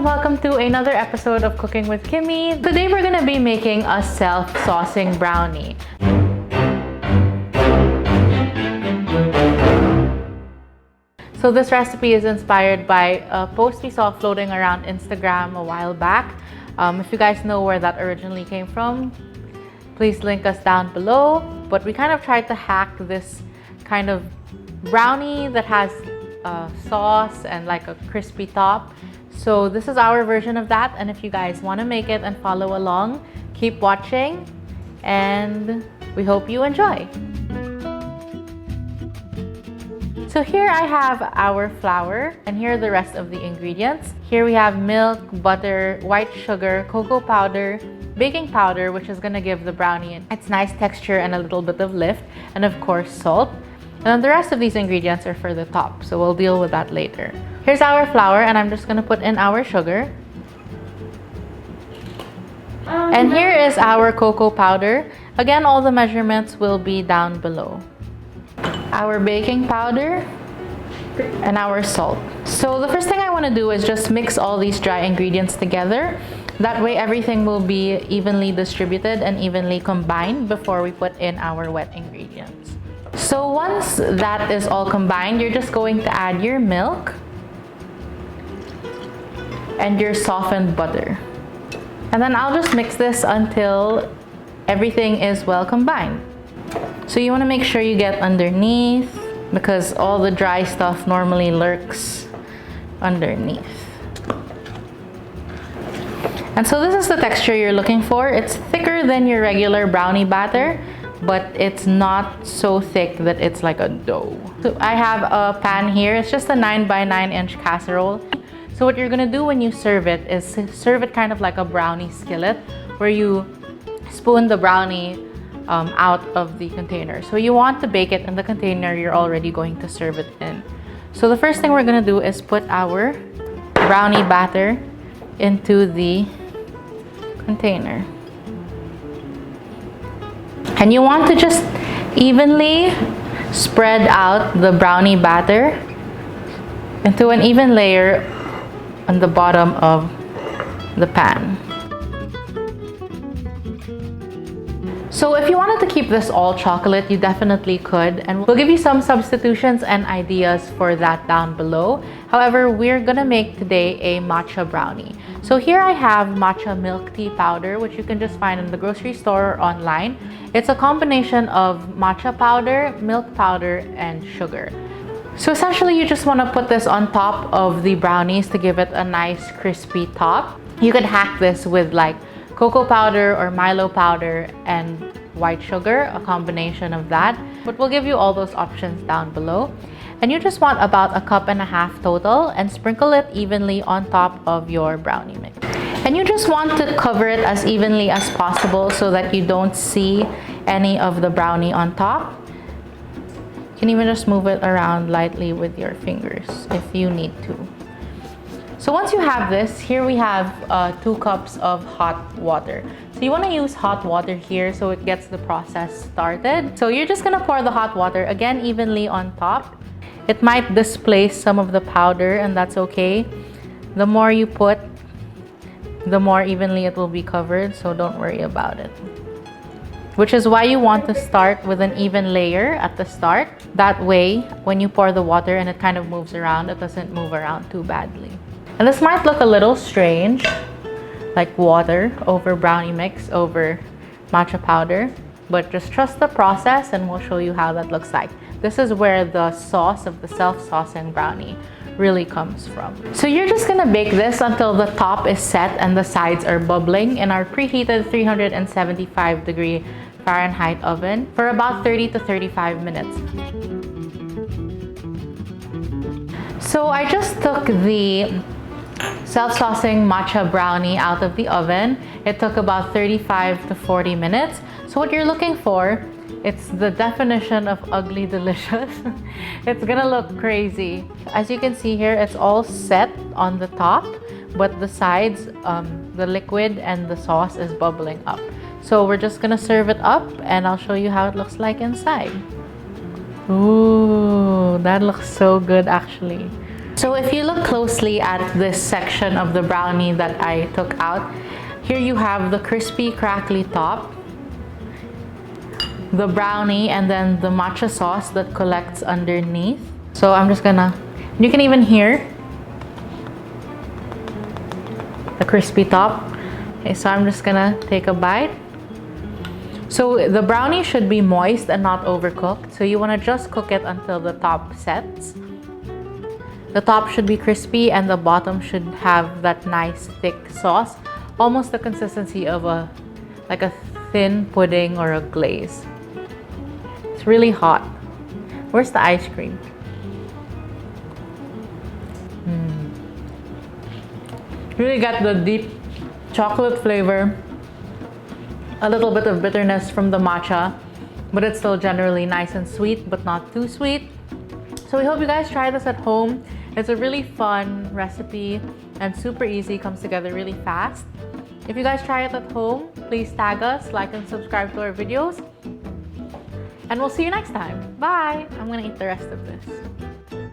welcome to another episode of Cooking with Kimmie. Today we're gonna be making a self-saucing brownie. So this recipe is inspired by a post we saw floating around Instagram a while back. If you guys know where that originally came from, please link us down below. But we kind of tried to hack this kind of brownie that has sauce and like a crispy top. So this is our version of that, and if you guys want to make it and follow along, keep watching and we hope you enjoy. So here I have our flour, and here are the rest of the ingredients. Here we have milk, butter, white sugar, cocoa powder, baking powder, which is going to give the brownie its nice texture and a little bit of lift, and of course salt. And then the rest of these ingredients are for the top, so we'll deal with that later. Here's our flour, and I'm just going to put in our sugar. And here is our cocoa powder. Again, all the measurements will be down below. Our baking powder and our salt. So the first thing I want to do is just mix all these dry ingredients together. That way everything will be evenly distributed and evenly combined before we put in our wet ingredients. So once that is all combined, you're just going to add your milk and your softened butter. And then I'll just mix this until everything is well combined. So you want to make sure you get underneath, because all the dry stuff normally lurks underneath. And so this is the texture you're looking for. It's thicker than your regular brownie batter, but it's not so thick that it's like a dough. So I have a pan here. It's just a 9 by 9 inch casserole. So what you're gonna do when you serve it is serve it kind of like a brownie skillet, where you spoon the brownie out of the container. So you want to bake it in the container you're already going to serve it in. So the first thing we're gonna do is put our brownie batter into the container. And you want to just evenly spread out the brownie batter into an even layer on the bottom of the pan. So if you wanted to keep this all chocolate, you definitely could, and we'll give you some substitutions and ideas for that down below. However, we're gonna make today a matcha brownie. So here I have matcha milk tea powder, which you can just find in the grocery store or online. It's a combination of matcha powder, milk powder, and sugar. So essentially, you just want to put this on top of the brownies to give it a nice crispy top. You could hack this with like cocoa powder or Milo powder and white sugar, a combination of that. But we'll give you all those options down below. And you just want about 1.5 cups total, and sprinkle it evenly on top of your brownie mix. And you just want to cover it as evenly as possible so that you don't see any of the brownie on top. You can even just move it around lightly with your fingers if you need to. So once you have this, here we have 2 cups of hot water. So you want to use hot water here so it gets the process started. So you're just going to pour the hot water again evenly on top. It might displace some of the powder, and that's okay. The more you put, the more evenly it will be covered, so don't worry about it. Which is why you want to start with an even layer at the start. That way, when you pour the water and it kind of moves around, it doesn't move around too badly. And this might look a little strange, like water over brownie mix over matcha powder, but just trust the process and we'll show you how that looks like. This is where the sauce of the self-saucing brownie really comes from. So you're just gonna bake this until the top is set and the sides are bubbling in our preheated 375-degree Fahrenheit oven for about 30 to 35 minutes. So I just took the self-saucing matcha brownie out of the oven. It took about 35 to 40 minutes. So what you're looking for, it's the definition of ugly delicious. It's gonna look crazy. As you can see here, it's all set on the top, but the sides, the liquid and the sauce is bubbling up. So we're just gonna serve it up and I'll show you how it looks like inside. Ooh, that looks so good actually. So if you look closely at this section of the brownie that I took out, here you have the crispy, crackly top, the brownie, and then the matcha sauce that collects underneath. So I'm just gonna, you can even hear the crispy top. Okay, so I'm just gonna take a bite. So the brownie should be moist and not overcooked. So you wanna just cook it until the top sets. The top should be crispy and the bottom should have that nice thick sauce, almost the consistency of like a thin pudding or a glaze. It's really hot. Where's the ice cream? Really get the deep chocolate flavor, a little bit of bitterness from the matcha, but it's still generally nice and sweet, but not too sweet. So we hope you guys try this at home. It's a really fun recipe and super easy, comes together really fast. If you guys try it at home, please tag us, like and subscribe to our videos. And we'll see you next time. Bye! I'm gonna eat the rest of this.